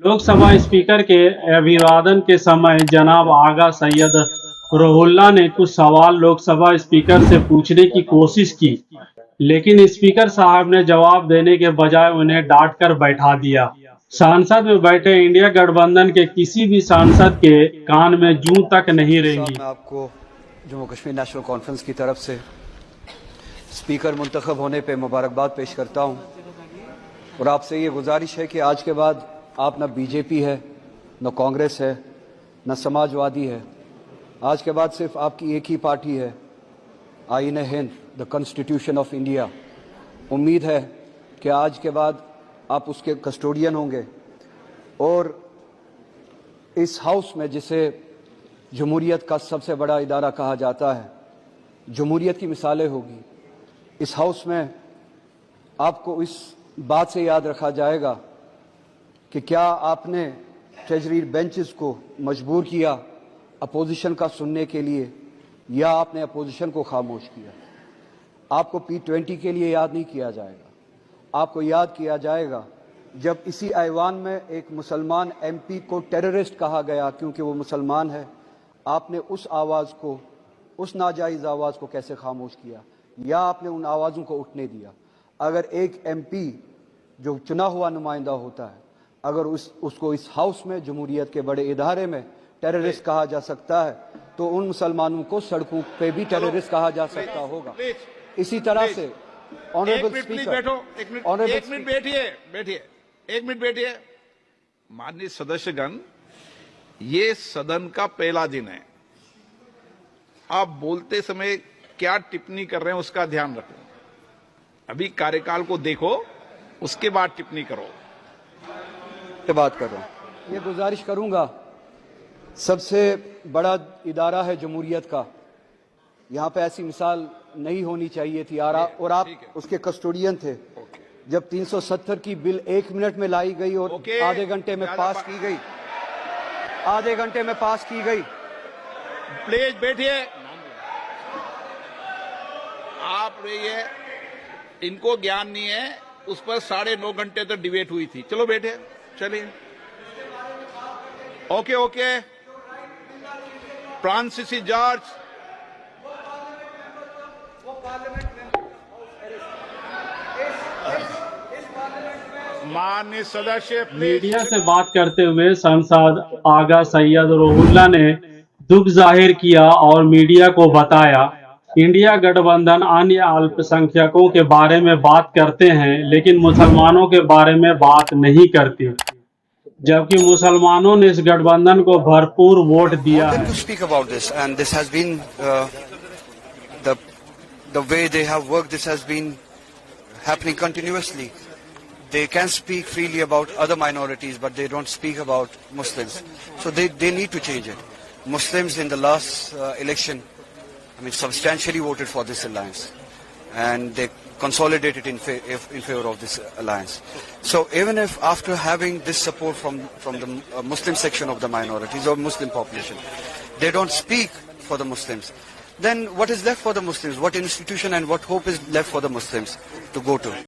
Lok Sabha speaker के अभिवादन के समय जनाब आगा सैयद रोहुल्ला ने कुछ सवाल लोकसभा स्पीकर से पूछने की कोशिश की, लेकिन स्पीकर साहब ने जवाब देने के बजाय उन्हें डांट कर बैठा दिया। संसद में बैठे इंडिया गठबंधन के किसी भी सांसद के कान में जूं तक नहीं रेंगी। मैं आपको जम्मू कश्मीर नेशनल कॉन्फ्रेंस की तरफ से स्पीकर मुंतखब होने पे मुबारकबाद पेश करता हूं और आपसे ये गुजारिश है कि आज के बाद आप न बीजेपी है, न कांग्रेस है, न समाजवादी है। आज के बाद सिर्फ आपकी एक ही पार्टी है, आईन Hind, the constitution of India. उम्मीद है कि आज के बाद आप उसके कस्टोडियन होंगे और इस हाउस में, जिसे जमहूरियत का सबसे बड़ा इदारा कहा जाता है, जमहूरियत की मिसालें होगी। इस हाउस में आपको इस बात से याद रखा जाएगा कि क्या आपने ट्रेजरी बेंचेस को मजबूर किया अपोजिशन का सुनने के लिए, या आपने अपोजिशन को खामोश किया। आपको P20 के लिए याद नहीं किया जाएगा, आपको याद किया जाएगा जब इसी ऐवान में एक मुसलमान MP को टेररिस्ट कहा गया क्योंकि वो मुसलमान है। आपने उस आवाज़ को, उस नाजायज़ आवाज़ को कैसे खामोश किया, या आपने उन आवाज़ों को उठने दिया। अगर एक MP जो चुना हुआ नुमाइंदा होता है, अगर उसको इस हाउस में, जमहूरियत के बड़े इदारे में टेररिस्ट कहा जा सकता है, तो उन मुसलमानों को सड़कों पे भी टेररिस्ट कहा जा सकता होगा। इसी तरह से ऑनरेबल स्पीकर, एक मिनट बैठिए। माननीय सदस्यगण, ये सदन का पहला दिन है। आप बोलते समय क्या टिप्पणी कर रहे हैं उसका ध्यान रखो। अभी कार्यकाल को देखो, उसके बाद टिप्पणी करो। के बात कर रहा हूं, ये गुजारिश करूंगा, सबसे बड़ा इदारा है जमहूरियत का, यहाँ पे ऐसी मिसाल नहीं होनी चाहिए थी। और आप उसके कस्टोडियन थे जब 370 की बिल 1 मिनट में लाई गई और आधे घंटे में पास की गई, आधे घंटे में पास की गई। प्लीज बैठिए। आप रहिए, इनको ज्ञान नहीं है। उस पर 9.5 घंटे तक डिबेट हुई थी। चलो बैठे, चलिए। ओके। फ्रांसिसी जॉर्ज, माननीय सदस्य। मीडिया से बात करते हुए सांसद आगा सैयद रोहुल्ला ने दुख जाहिर किया और मीडिया को बताया, इंडिया गठबंधन अन्य अल्पसंख्यकों के बारे में बात करते हैं लेकिन मुसलमानों के बारे में बात नहीं करती, जबकि मुसलमानों ने इस गठबंधन को भरपूर वोट दिया है। The way they have worked, this has been happening continuously. They can speak freely about other minorities, but they don't speak about Muslims. So they need to change it. Muslims in the last election, substantially voted for this alliance, and they consolidated in favor of this alliance. So even if after having this support from the Muslim section of the minorities or Muslim population, they don't speak for the Muslims, then what is left for the Muslims? What institution and what hope is left for the Muslims to go to?